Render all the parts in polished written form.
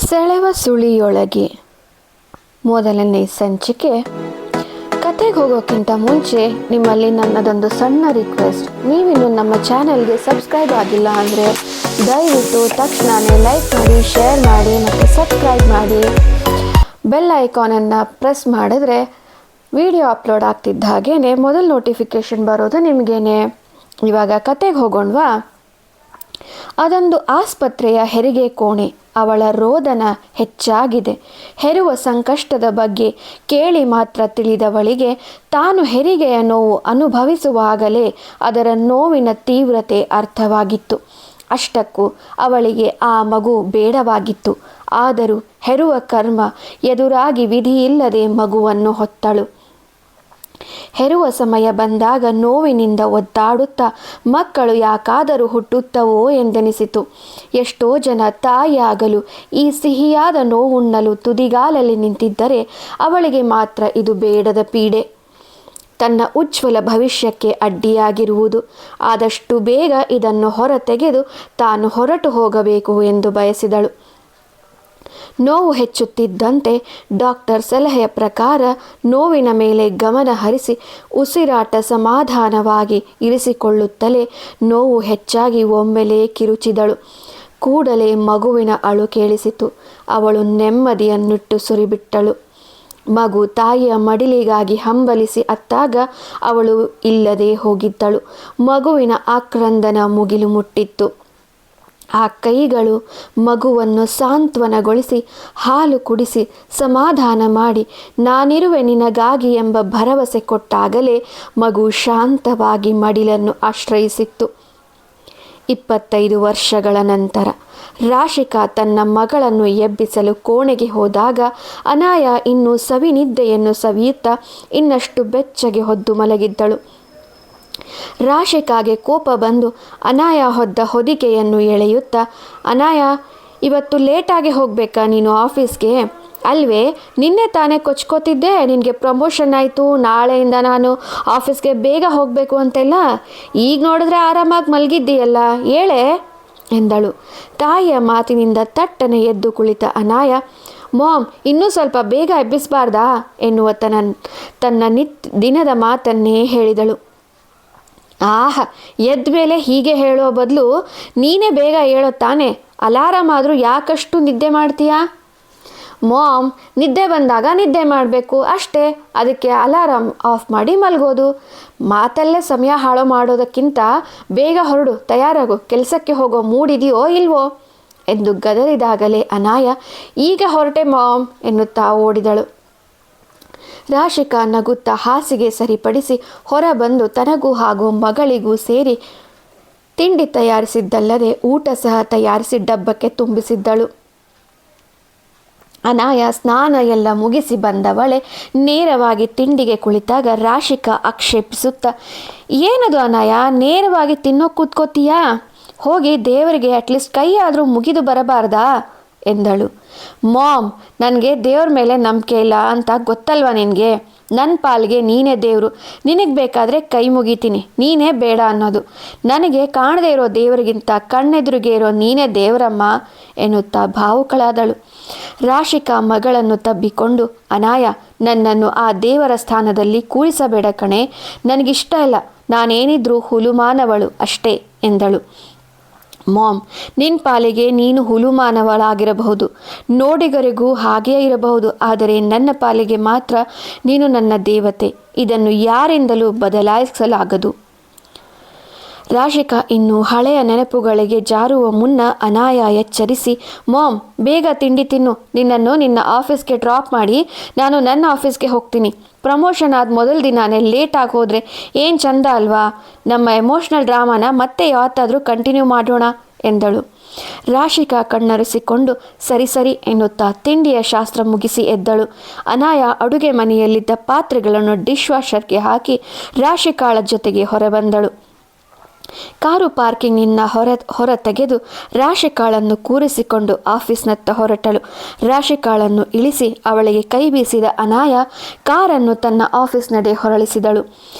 ಸೆಳೆವ ಸುಳಿಯೊಳಗೆ ಮೊದಲನೇ ಸಂಚಿಕೆ. ಕತೆಗೆ ಹೋಗೋಕ್ಕಿಂತ ಮುಂಚೆ ನಿಮ್ಮಲ್ಲಿ ನನ್ನದೊಂದು ಸಣ್ಣ ರಿಕ್ವೆಸ್ಟ್. ನೀವಿನ್ನು ನಮ್ಮ ಚಾನೆಲ್ಗೆ ಸಬ್ಸ್ಕ್ರೈಬ್ ಆಗಿಲ್ಲ ಅಂದರೆ ದಯವಿಟ್ಟು ತಕ್ಷಣವೇ ಲೈಕ್ ಮಾಡಿ, ಶೇರ್ ಮಾಡಿ ಮತ್ತು ಸಬ್ಸ್ಕ್ರೈಬ್ ಮಾಡಿ. ಬೆಲ್ ಐಕಾನನ್ನು ಪ್ರೆಸ್ ಮಾಡಿದ್ರೆ ವಿಡಿಯೋ ಅಪ್ಲೋಡ್ ಆಗ್ತಿದ್ದ ಹಾಗೇ ಮೊದಲು ನೋಟಿಫಿಕೇಷನ್ ಬರೋದು ನಿಮಗೇನೆ. ಇವಾಗ ಕತೆಗೆ ಹೋಗೋಣವಾ? ಅದೊಂದು ಆಸ್ಪತ್ರೆಯ ಹೆರಿಗೆ ಕೋಣೆ. ಅವಳ ರೋದನ ಹೆಚ್ಚಾಗಿದೆ. ಹೆರುವ ಸಂಕಷ್ಟದ ಬಗ್ಗೆ ಕೇಳಿ ಮಾತ್ರ ತಿಳಿದವಳಿಗೆ ತಾನು ಹೆರಿಗೆಯ ನೋವು ಅನುಭವಿಸುವಾಗಲೇ ಅದರ ನೋವಿನ ತೀವ್ರತೆ ಅರ್ಥವಾಗಿತ್ತು. ಅಷ್ಟಕ್ಕೂ ಅವಳಿಗೆ ಆ ಮಗು ಬೇಡವಾಗಿತ್ತು. ಆದರೂ ಹೆರುವ ಕರ್ಮ ಎದುರಾಗಿ ವಿಧಿಯಿಲ್ಲದೆ ಮಗುವನ್ನು ಹೊತ್ತಳು. ಹೆರುವ ಸಮಯ ಬಂದಾಗ ನೋವಿನಿಂದ ಒದ್ದಾಡುತ್ತಾ ಮಕ್ಕಳು ಯಾಕಾದರೂ ಹುಟ್ಟುತ್ತವೋ ಎಂದೆನಿಸಿತು. ಎಷ್ಟೋ ಜನ ತಾಯಿಯಾಗಲು ಈ ಸಿಹಿಯಾದ ನೋವುಣ್ಣಲು ತುದಿಗಾಲಲ್ಲಿ ನಿಂತಿದ್ದರೆ ಅವಳಿಗೆ ಮಾತ್ರ ಇದು ಬೇಡದ ಪೀಡೆ. ತನ್ನ ಉಜ್ವಲ ಭವಿಷ್ಯಕ್ಕೆ ಅಡ್ಡಿಯಾಗಿರುವುದು. ಆದಷ್ಟು ಬೇಗ ಇದನ್ನು ಹೊರತೆಗೆದು ತಾನು ಹೊರಟು ಹೋಗಬೇಕು ಎಂದು ಬಯಸಿದಳು. ನೋವು ಹೆಚ್ಚುತ್ತಿದ್ದಂತೆ ಡಾಕ್ಟರ್ ಸಲಹೆಯ ಪ್ರಕಾರ ನೋವಿನ ಮೇಲೆ ಗಮನ ಹರಿಸಿ ಉಸಿರಾಟ ಸಮಾಧಾನವಾಗಿ ಇರಿಸಿಕೊಳ್ಳುತ್ತಲೇ ನೋವು ಹೆಚ್ಚಾಗಿ ಒಮ್ಮೆಲೇ ಕಿರುಚಿದಳು. ಕೂಡಲೇ ಮಗುವಿನ ಅಳು ಕೇಳಿಸಿತು. ಅವಳು ನೆಮ್ಮದಿಯನ್ನಿಟ್ಟು ಸುರಿಬಿಟ್ಟಳು. ಮಗು ತಾಯಿಯ ಮಡಿಲಿಗಾಗಿ ಹಂಬಲಿಸಿ ಅತ್ತಾಗ ಅವಳು ಇಲ್ಲದೆ ಹೋಗಿದ್ದಳು. ಮಗುವಿನ ಆಕ್ರಂದನ ಮುಗಿಲು ಮುಟ್ಟಿತ್ತು. ಆ ಕೈಗಳು ಮಗುವನ್ನು ಸಾಂತ್ವನಗೊಳಿಸಿ ಹಾಲು ಕುಡಿಸಿ ಸಮಾಧಾನ ಮಾಡಿ ನಾನಿರುವೆ ನಿನಗಾಗಿ ಎಂಬ ಭರವಸೆ ಕೊಟ್ಟಾಗಲೇ ಮಗು ಶಾಂತವಾಗಿ ಮಡಿಲನ್ನು ಆಶ್ರಯಿಸಿತ್ತು. 25 ವರ್ಷಗಳ ನಂತರ ರಾಶಿಕಾ ತನ್ನ ಮಗಳನ್ನು ಎಬ್ಬಿಸಲು ಕೋಣೆಗೆ ಹೋದಾಗ ಅನಾಯ ಇನ್ನೂ ಸವಿನಿದ್ದೆಯನ್ನು ಸವಿಯುತ್ತಾ ಇನ್ನಷ್ಟು ಬೆಚ್ಚಗೆ ಹೊದ್ದು ಮಲಗಿದ್ದಳು. ರಾಶಿಕಾಗೆ ಕೋಪ ಬಂದು ಅನಾಯ ಹೊದ್ದ ಹೊದಿಕೆಯನ್ನು ಎಳೆಯುತ್ತಾ, ಅನಾಯ, ಇವತ್ತು ಲೇಟಾಗಿ ಹೋಗಬೇಕಾ ನೀನು ಆಫೀಸ್ಗೆ? ಅಲ್ವೇ, ನಿನ್ನೆ ತಾನೇ ಕೊಚ್ಕೋತಿದ್ದೆ ನಿನಗೆ ಪ್ರಮೋಷನ್ ಆಯಿತು, ನಾಳೆಯಿಂದ ನಾನು ಆಫೀಸ್ಗೆ ಬೇಗ ಹೋಗಬೇಕು ಅಂತೆಲ್ಲ. ಈಗ ನೋಡಿದ್ರೆ ಆರಾಮಾಗಿ ಮಲಗಿದ್ದೀಯಲ್ಲ, ಹೇಳೆ ಎಂದಳು. ತಾಯಿಯ ಮಾತಿನಿಂದ ತಟ್ಟನೆ ಎದ್ದು ಕುಳಿತ ಅನಾಯ, ಮಾಮ್, ಇನ್ನೂ ಸ್ವಲ್ಪ ಬೇಗ ಎಬ್ಬಿಸಬಾರ್ದಾ ಎನ್ನುವ ತನ್ನ ದಿನದ ಮಾತನ್ನೇ ಹೇಳಿದಳು. ಆಹಾ, ಎದ್ದ ಮೇಲೆ ಹೀಗೆ ಹೇಳೋ ಬದಲು ನೀನೇ ಬೇಗ ಹೇಳೋ ತಾನೆ. ಅಲಾರಾಮ್ ಆದರೂ ಯಾಕಷ್ಟು ನಿದ್ದೆ ಮಾಡ್ತೀಯಾ? ಮಾಮ್, ನಿದ್ದೆ ಬಂದಾಗ ನಿದ್ದೆ ಮಾಡಬೇಕು ಅಷ್ಟೇ, ಅದಕ್ಕೆ ಅಲಾರಾಮ್ ಆಫ್ ಮಾಡಿ ಮಲಗೋದು. ಮಾತಲ್ಲೇ ಸಮಯ ಹಾಳು ಮಾಡೋದಕ್ಕಿಂತ ಬೇಗ ಹೊರಡು, ತಯಾರಾಗು, ಕೆಲಸಕ್ಕೆ ಹೋಗೋ ಮೂಡಿದೆಯೋ ಇಲ್ವೋ ಎಂದು ಗದರಿದಾಗಲೇ ಅನಾಯ, ಈಗ ಹೊರಟೆ ಮಾಮ್ ಎನ್ನುತ್ತಾ ಓಡಿದಳು. ರಾಶಿಕಾ ನಗುತ್ತಾ ಹಾಸಿಗೆ ಸರಿಪಡಿಸಿ ಹೊರಬಂದು ತನಗೂ ಹಾಗೂ ಮಗಳಿಗೂ ಸೇರಿ ತಿಂಡಿ ತಯಾರಿಸಿದ್ದಲ್ಲದೆ ಊಟ ಸಹ ತಯಾರಿಸಿ ಡಬ್ಬಕ್ಕೆ ತುಂಬಿಸಿದ್ದಳು. ಅನಾಯ ಸ್ನಾನ ಎಲ್ಲ ಮುಗಿಸಿ ಬಂದವಳೆ ನೇರವಾಗಿ ತಿಂಡಿಗೆ ಕುಳಿತಾಗ ರಾಶಿಕಾ ಆಕ್ಷೇಪಿಸುತ್ತಾ, ಏನದು ಅನಾಯ, ನೇರವಾಗಿ ತಿನ್ನೋ ಕೂತ್ಕೋತೀಯಾ? ಹೋಗಿ ದೇವರಿಗೆ ಅಟ್ಲೀಸ್ಟ್ ಕೈ ಆದರೂ ಮುಗಿದು ಬರಬಾರ್ದಾ ಎಂದಳು. ಮಾಮ್, ನನಗೆ ದೇವ್ರ ಮೇಲೆ ನಂಬಿಕೆ ಇಲ್ಲ ಅಂತ ಗೊತ್ತಲ್ವ ನಿನಗೆ. ನನ್ನ ಪಾಲಿಗೆ ನೀನೇ ದೇವರು. ನಿನಗೆ ಬೇಕಾದರೆ ಕೈ ಮುಗಿತೀನಿ, ನೀನೇ ಬೇಡ ಅನ್ನೋದು. ನನಗೆ ಕಾಣದೇ ಇರೋ ದೇವರಿಗಿಂತ ಕಣ್ಣೆದುರಿಗೆ ಇರೋ ನೀನೇ ದೇವರಮ್ಮ ಎನ್ನುತ್ತಾ ಭಾವುಕಳಾದಳು. ರಾಶಿಕಾ ಮಗಳನ್ನು ತಬ್ಬಿಕೊಂಡು, ಅನಾಯ, ನನ್ನನ್ನು ಆ ದೇವರ ಸ್ಥಾನದಲ್ಲಿ ಕೂರಿಸಬೇಡ ಕಣೆ, ನನಗಿಷ್ಟ ಇಲ್ಲ. ನಾನೇನಿದ್ರೂ ಹುಲುಮಾನವಳು ಅಷ್ಟೇ ಎಂದಳು. ಮಾಮ್, ನಿನ್ನ ಪಾಲಿಗೆ ನೀನು ಹುಲುಮಾನವಳಾಗಿರಬಹುದು, ನೋಡಿಗರಿಗೂ ಹಾಗೆಯೇ ಇರಬಹುದು, ಆದರೆ ನನ್ನ ಪಾಲಿಗೆ ಮಾತ್ರ ನೀನು ನನ್ನ ದೇವತೆ. ಇದನ್ನು ಯಾರಿಂದಲೂ ಬದಲಾಯಿಸಲಾಗದು. ರಾಶಿಕಾ ಇನ್ನು ಹಳೆಯ ನೆನಪುಗಳಿಗೆ ಜಾರುವ ಮುನ್ನ ಅನಾಯ ಎಚ್ಚರಿಸಿ, ಮಾಮ್, ಬೇಗ ತಿಂಡಿ ತಿನ್ನು. ನಿನ್ನನ್ನು ನಿನ್ನ ಆಫೀಸ್ಗೆ ಡ್ರಾಪ್ ಮಾಡಿ ನಾನು ನನ್ನ ಆಫೀಸ್ಗೆ ಹೋಗ್ತೀನಿ. ಪ್ರಮೋಷನ್ ಆದ ಮೊದಲ ದಿನಾನೇ ಲೇಟಾಗಿ ಹೋದರೆ ಏನು ಚಂದ ಅಲ್ವಾ? ನಮ್ಮ ಎಮೋಷ್ನಲ್ ಡ್ರಾಮಾನ ಮತ್ತೆ ಯಾವತ್ತಾದರೂ ಕಂಟಿನ್ಯೂ ಮಾಡೋಣ ಎಂದಳು. ರಾಶಿಕಾ ಕಣ್ಣರಿಸಿಕೊಂಡು ಸರಿ ಸರಿ ಎನ್ನುತ್ತಾ ತಿಂಡಿಯ ಶಾಸ್ತ್ರ ಮುಗಿಸಿ ಎದ್ದಳು. ಅನಾಯ ಅಡುಗೆ ಮನೆಯಲ್ಲಿದ್ದ ಪಾತ್ರೆಗಳನ್ನು ಡಿಶ್ ವಾಷರ್ಗೆ ಹಾಕಿ ರಾಶಿಕಾಳ ಜೊತೆಗೆ ಹೊರಬಂದಳು. ಕಾರು ಪಾರ್ಕಿಂಗ್ನಿಂದ ಹೊರ ತೆಗೆದು ರಾಶಿಕಾಳನ್ನು ಕೂರಿಸಿಕೊಂಡು ಆಫೀಸ್ನತ್ತ ಹೊರಟಳು. ರಾಶಿಕಾಳನ್ನು ಇಳಿಸಿ ಅವಳಿಗೆ ಕೈ ಬೀಸಿದ ಅನಾಯ ಕಾರನ್ನು ತನ್ನ ಆಫೀಸ್ನಡೆ ಹೊರಳಿಸಿದಳು.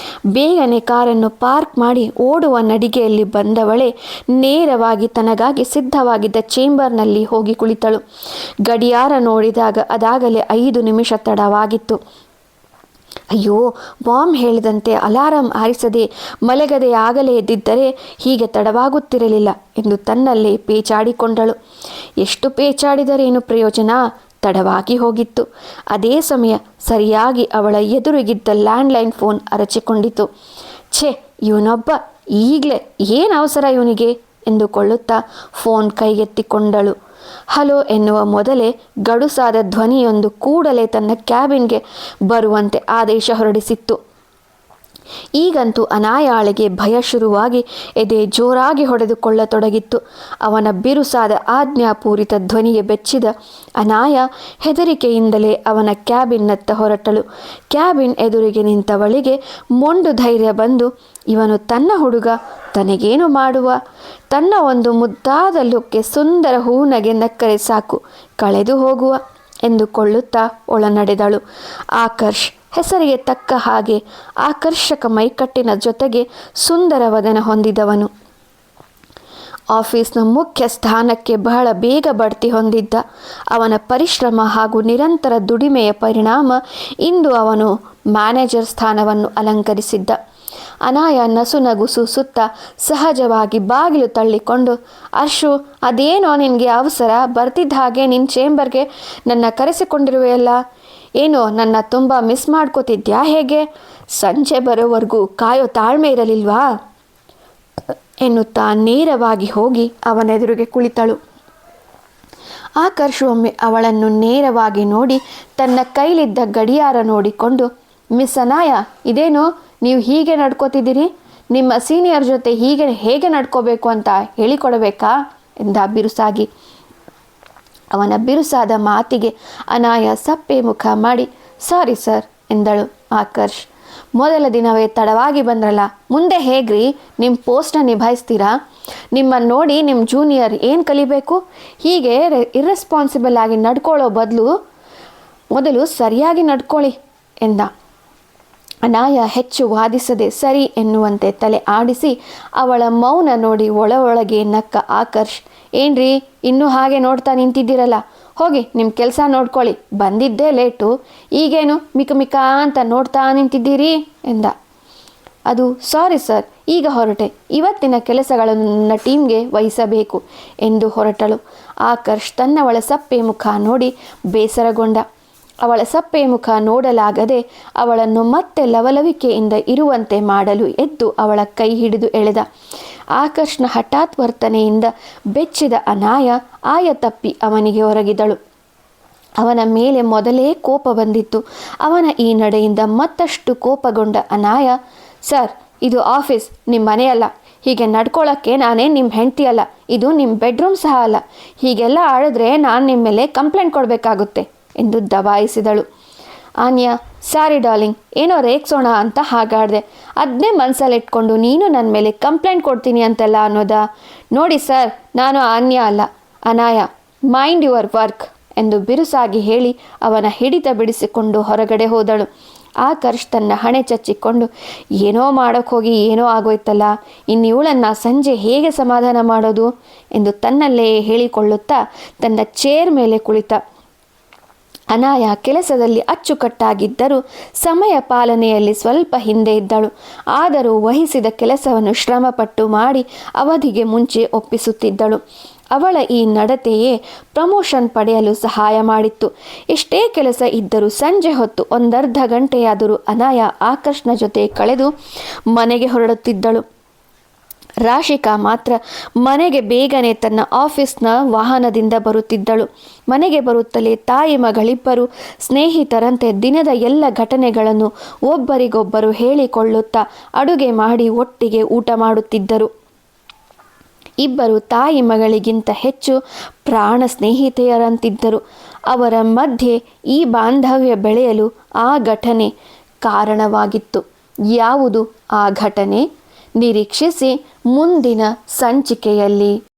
ಬೇಗನೆ ಕಾರನ್ನು ಪಾರ್ಕ್ ಮಾಡಿ ಓಡುವ ನಡಿಗೆಯಲ್ಲಿ ಬಂದವಳೆ ನೇರವಾಗಿ ತನಗಾಗಿ ಸಿದ್ಧವಾಗಿದ್ದ ಚೇಂಬರ್ನಲ್ಲಿ ಹೋಗಿ ಕುಳಿತಳು. ಗಡಿಯಾರ ನೋಡಿದಾಗ ಅದಾಗಲೇ 5 ನಿಮಿಷ ತಡವಾಗಿತ್ತು. ಅಯ್ಯೋ, ಮಾಮ್ ಹೇಳಿದಂತೆ ಅಲಾರಂ ಆರಿಸದೆ ಮಲಗದೆ ಆಗಲೇ ಎದ್ದಿದ್ದರೆ ಹೀಗೆ ತಡವಾಗುತ್ತಿರಲಿಲ್ಲ ಎಂದು ತನ್ನಲ್ಲೇ ಪೇಚಾಡಿಕೊಂಡಳು. ಎಷ್ಟು ಪೇಚಾಡಿದರೇನು ಪ್ರಯೋಜನ? ತಡವಾಗಿ ಹೋಗಿತ್ತು. ಅದೇ ಸಮಯ ಸರಿಯಾಗಿ ಅವಳ ಎದುರಿಗಿದ್ದ ಲ್ಯಾಂಡ್ಲೈನ್ ಫೋನ್ ಅರಚಿಕೊಂಡಿತು. ಛೇ, ಇವನೊಬ್ಬ ಈಗಲೇ ಏನು ಅವಸರ ಇವನಿಗೆ ಎಂದುಕೊಳ್ಳುತ್ತಾ ಫೋನ್ ಕೈಗೆತ್ತಿಕೊಂಡಳು. ಹಲೋ ಎನ್ನುವ ಮೊದಲೇ ಗಡುಸಾದ ಧ್ವನಿಯೊಂದು ಕೂಡಲೇ ತನ್ನ ಕ್ಯಾಬಿನ್ಗೆ ಬರುವಂತೆ ಆದೇಶ ಹೊರಡಿಸಿತ್ತು. ಈಗಂತೂ ಅನಾಯಾಳಿಗೆ ಭಯ ಶುರುವಾಗಿ ಎದೆ ಜೋರಾಗಿ ಹೊಡೆದುಕೊಳ್ಳತೊಡಗಿತ್ತು. ಅವನ ಬಿರುಸಾದ ಆಜ್ಞಾಪೂರಿತ ಧ್ವನಿಗೆ ಬೆಚ್ಚಿದ ಅನಾಯ ಹೆದರಿಕೆಯಿಂದಲೇ ಅವನ ಕ್ಯಾಬಿನ್ನತ್ತ ಹೊರಟಳು. ಕ್ಯಾಬಿನ್ ಎದುರಿಗೆ ನಿಂತವಳಿಗೆ ಮೊಂಡು ಧೈರ್ಯ ಬಂದು, ಇವನು ತನ್ನ ಹುಡುಗ, ತನಗೇನು ಮಾಡುವ? ತನ್ನ ಒಂದು ಮುದ್ದಾದ ಲುಕ್ಕೆ ಸುಂದರ ಹೂನಗೆ ನಕ್ಕರೆ ಸಾಕು, ಕಳೆದು ಹೋಗುವ ಎಂದುಕೊಳ್ಳುತ್ತಾ ಒಳನಡೆದಳು. ಆಕರ್ಷ್ ಹೆಸರಿಗೆ ತಕ್ಕ ಹಾಗೆ ಆಕರ್ಷಕ ಮೈಕಟ್ಟಿನ ಜೊತೆಗೆ ಸುಂದರ ವದನ ಹೊಂದಿದವನು. ಆಫೀಸ್ನ ಮುಖ್ಯ ಸ್ಥಾನಕ್ಕೆ ಬಹಳ ಬೇಗ ಬಡ್ತಿ ಹೊಂದಿದ್ದ. ಅವನ ಪರಿಶ್ರಮ ಹಾಗೂ ನಿರಂತರ ದುಡಿಮೆಯ ಪರಿಣಾಮ ಇಂದು ಅವನು ಮ್ಯಾನೇಜರ್ ಸ್ಥಾನವನ್ನು ಅಲಂಕರಿಸಿದ್ದ. ಅನಾಯ ನಸುನಗುಸು ಸುತ್ತ ಸಹಜವಾಗಿ ಬಾಗಿಲು ತಳ್ಳಿಕೊಂಡು, ಅರ್ಷು, ಅದೇನೋ ನಿನಗೆ ಅವಸರ? ಬರ್ತಿದ್ದ ಹಾಗೆ ನಿನ್ನ ಚೇಂಬರ್ಗೆ ನನ್ನ ಕರೆಸಿಕೊಂಡಿರುವೆಯಲ್ಲ, ಏನೋ ನನ್ನ ತುಂಬ ಮಿಸ್ ಮಾಡ್ಕೋತಿದ್ಯಾ ಹೇಗೆ? ಸಂಜೆ ಬರೋವರೆಗೂ ಕಾಯೋ ತಾಳ್ಮೆ ಇರಲಿಲ್ವಾ ಎನ್ನುತ್ತಾ ನೇರವಾಗಿ ಹೋಗಿ ಅವನೆದುರಿಗೆ ಕುಳಿತಳು. ಆಕರ್ಷ್ ಒಮ್ಮೆ ಅವಳನ್ನು ನೇರವಾಗಿ ನೋಡಿ ತನ್ನ ಕೈಲಿದ್ದ ಗಡಿಯಾರ ನೋಡಿಕೊಂಡು, ಮಿಸ್ ಅನಾಯ, ಇದೇನು ನೀವು ಹೀಗೆ ನಡ್ಕೋತಿದ್ದೀರಿ? ನಿಮ್ಮ ಸೀನಿಯರ್ ಜೊತೆ ಹೇಗೆ ನಡ್ಕೋಬೇಕು ಅಂತ ಹೇಳಿಕೊಡಬೇಕಾ ಎಂದ ಬಿರುಸಾಗಿ. ಅವನ ಬಿರುಸಾದ ಮಾತಿಗೆ ಅನಾಯ ಸಪ್ಪೆ ಮುಖ ಮಾಡಿ, ಸಾರಿ ಸರ್ ಎಂದಳು. ಆಕರ್ಷ್, ಮೊದಲ ದಿನವೇ ತಡವಾಗಿ ಬಂದ್ರಲ್ಲ, ಮುಂದೆ ಹೇಗ್ರಿ ನಿಮ್ಮ ಪೋಸ್ಟ್ನ ನಿಭಾಯಿಸ್ತೀರಾ? ನಿಮ್ಮನ್ನು ನೋಡಿ ನಿಮ್ಮ ಜೂನಿಯರ್ ಏನು ಕಲಿಬೇಕು? ಹೀಗೆ ಇರ್ರೆಸ್ಪಾನ್ಸಿಬಲ್ ಆಗಿ ನಡ್ಕೊಳ್ಳೋ ಬದಲು ಮೊದಲು ಸರಿಯಾಗಿ ನಡ್ಕೊಳ್ಳಿ ಎಂದ. ಅನಾಯ ಹೆಚ್ಚು ವಾದಿಸದೆ ಸರಿ ಎನ್ನುವಂತೆ ತಲೆ ಆಡಿಸಿ ಅವಳ ಮೌನ ನೋಡಿ ಒಳಗೆ ನಕ್ಕ ಆಕರ್ಷ್, ಏನ್ರಿ ಇನ್ನೂ ಹಾಗೆ ನೋಡ್ತಾ ನಿಂತಿದ್ದೀರಲ್ಲ, ಹೋಗಿ ನಿಮ್ಮ ಕೆಲಸ ನೋಡ್ಕೊಳ್ಳಿ, ಬಂದಿದ್ದೇ ಲೇಟು, ಈಗೇನು ಮಿಕ ಅಂತ ನೋಡ್ತಾ ನಿಂತಿದ್ದೀರಿ ಎಂದ. ಅದು ಸಾರಿ ಸರ್, ಈಗ ಹೊರಟೆ, ಇವತ್ತಿನ ಕೆಲಸಗಳನ್ನು ನನ್ನ ಟೀಮ್ಗೆ ವಹಿಸಬೇಕು ಎಂದು ಹೊರಟಳು. ಆಕರ್ಷ್ ತನ್ನವಳ ಸಪ್ಪೆ ಮುಖ ನೋಡಿ ಬೇಸರಗೊಂಡ. ಅವಳ ಸಪ್ಪೆ ಮುಖ ನೋಡಲಾಗದೆ ಅವಳನ್ನು ಮತ್ತೆ ಲವಲವಿಕೆಯಿಂದ ಇರುವಂತೆ ಮಾಡಲು ಎದ್ದು ಅವಳ ಕೈ ಹಿಡಿದು ಎಳೆದ. ಆಕರ್ಷ್ನ ಹಠಾತ್ ವರ್ತನೆಯಿಂದ ಬೆಚ್ಚಿದ ಅನಾಯ ಆಯ ತಪ್ಪಿ ಅವನಿಗೆ ಹೊರಗಿದಳು. ಅವನ ಮೇಲೆ ಮೊದಲೇ ಕೋಪ ಬಂದಿತ್ತು. ಅವನ ಈ ನಡೆಯಿಂದ ಮತ್ತಷ್ಟು ಕೋಪಗೊಂಡ ಅನಾಯ, ಸರ್, ಇದು ಆಫೀಸ್, ನಿಮ್ಮ ಮನೆಯಲ್ಲ. ಹೀಗೆ ನಡ್ಕೊಳ್ಳೋಕ್ಕೆ ನಾನೇನು ನಿಮ್ಮ ಹೆಂಡತಿಯಲ್ಲ, ಇದು ನಿಮ್ಮ ಬೆಡ್ರೂಮ್ ಸಹ ಅಲ್ಲ. ಹೀಗೆಲ್ಲ ಆಡಿದ್ರೆ ನಾನು ನಿಮ್ಮ ಮೇಲೆ ಕಂಪ್ಲೇಂಟ್ ಕೊಡಬೇಕಾಗುತ್ತೆ ಎಂದು ದಬಾಯಿಸಿದಳು. ಆನ್ಯಾ, ಸಾರಿ ಡಾರ್ಲಿಂಗ್, ಏನೋ ರೇಗ್ಸೋಣ ಅಂತ ಹಾಗಾಡಿದೆ, ಅದನ್ನೇ ಮನಸ್ಸಲ್ಲಿಟ್ಕೊಂಡು ನೀನು ನನ್ನ ಮೇಲೆ ಕಂಪ್ಲೇಂಟ್ ಕೊಡ್ತೀನಿ ಅಂತೆಲ್ಲ ಅನ್ನೋದಾ? ನೋಡಿ ಸರ್, ನಾನು ಆನ್ಯಾ ಅಲ್ಲ, ಅನಾಯ, ಮೈಂಡ್ ಯುವರ್ ವರ್ಕ್ ಎಂದು ಬಿರುಸಾಗಿ ಹೇಳಿ ಅವನ ಹಿಡಿತ ಬಿಡಿಸಿಕೊಂಡು ಹೊರಗಡೆ ಹೋದಳು. ಆಕರ್ಷ್ ತನ್ನ ಹಣೆ ಚಚ್ಚಿಕೊಂಡು, ಏನೋ ಮಾಡೋಕ್ಕೆ ಹೋಗಿ ಏನೋ ಆಗೋಯ್ತಲ್ಲ, ಇನ್ನು ಇವಳನ್ನು ಸಂಜೆ ಹೇಗೆ ಸಮಾಧಾನ ಮಾಡೋದು ಎಂದು ತನ್ನಲ್ಲೇ ಹೇಳಿಕೊಳ್ಳುತ್ತಾ ತನ್ನ ಚೇರ್ ಮೇಲೆ ಕುಳಿತ. ಅನಾಯ ಕೆಲಸದಲ್ಲಿ ಅಚ್ಚುಕಟ್ಟಾಗಿದ್ದರೂ ಸಮಯ ಪಾಲನೆಯಲ್ಲಿ ಸ್ವಲ್ಪ ಹಿಂದೆ ಇದ್ದಳು. ಆದರೂ ವಹಿಸಿದ ಕೆಲಸವನ್ನು ಶ್ರಮಪಟ್ಟು ಮಾಡಿ ಅವಧಿಗೆ ಮುಂಚೆ ಒಪ್ಪಿಸುತ್ತಿದ್ದಳು. ಅವಳ ಈ ನಡತೆಯೇ ಪ್ರಮೋಷನ್ ಪಡೆಯಲು ಸಹಾಯ ಮಾಡಿತ್ತು. ಎಷ್ಟೇ ಕೆಲಸ ಇದ್ದರೂ ಸಂಜೆ ಹೊತ್ತು ಒಂದರ್ಧ ಗಂಟೆಯಾದರೂ ಅನಾಯ ಆಕರ್ಷ್ನ ಜೊತೆ ಕಳೆದು ಮನೆಗೆ ಹೊರಡುತ್ತಿದ್ದಳು. ರಾಶಿಕಾ ಮಾತ್ರ ಮನೆಗೆ ಬೇಗನೆ ತನ್ನ ಆಫೀಸ್ನ ವಾಹನದಿಂದ ಬರುತ್ತಿದ್ದಳು. ಮನೆಗೆ ಬರುತ್ತಲೇ ತಾಯಿ ಮಗಳಿಬ್ಬರು ಸ್ನೇಹಿತರಂತೆ ದಿನದ ಎಲ್ಲ ಘಟನೆಗಳನ್ನು ಒಬ್ಬರಿಗೊಬ್ಬರು ಹೇಳಿಕೊಳ್ಳುತ್ತಾ ಅಡುಗೆ ಮಾಡಿ ಒಟ್ಟಿಗೆ ಊಟ ಮಾಡುತ್ತಿದ್ದರು. ಇಬ್ಬರು ತಾಯಿ ಮಗಳಿಗಿಂತ ಹೆಚ್ಚು ಪ್ರಾಣ ಸ್ನೇಹಿತೆಯರಂತಿದ್ದರು. ಅವರ ಮಧ್ಯೆ ಈ ಬಾಂಧವ್ಯ ಬೆಳೆಯಲು ಆ ಘಟನೆ ಕಾರಣವಾಗಿತ್ತು. ಯಾವುದು ಆ ಘಟನೆ? ನಿರೀಕ್ಷಿಸಿ ಮುಂದಿನ ಸಂಚಿಕೆಯಲ್ಲಿ.